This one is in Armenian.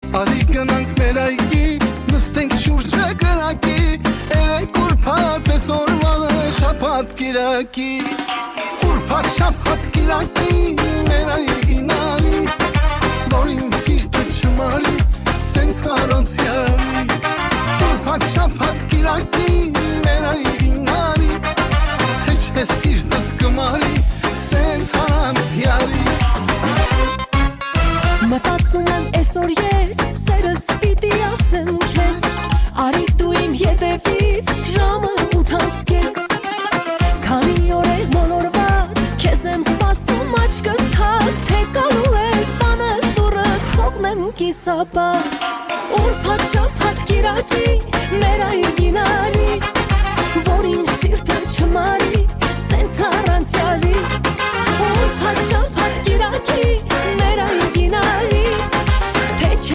Արի գնանք մեր այգի, նստենք շուրջը կրակի, երեք ուրբաթ ես օրվանը շաբաթ կիրակի, ուրբաթ շաբաթ կիրակի մեր այգին արի, որ իմ սիրտը չմարի, սենց առանցյալի, ուրբաթ շաբաթ կիրակի մեր այգին արի, թե չէ սիրտս կմարի, սենց առանցյալի։ Մտածում եմ այսօր ես, սերս պիտի ասեմ քեզ, արի դու իմ ետևից ժամը 8-ից կես, քանի օր է մոլորված, քեզ եմ սպասում աչքս թած, թե գալու ես տանս դուռը թողնեմ կիսաբաց, ուրբաթ շաբաթ կիրակի մեր այգին արի, որ իմ սիրտը չմարի, սենց առանցյալի, ուրբաթ շաբաթ կիրակի մեր այգին արի,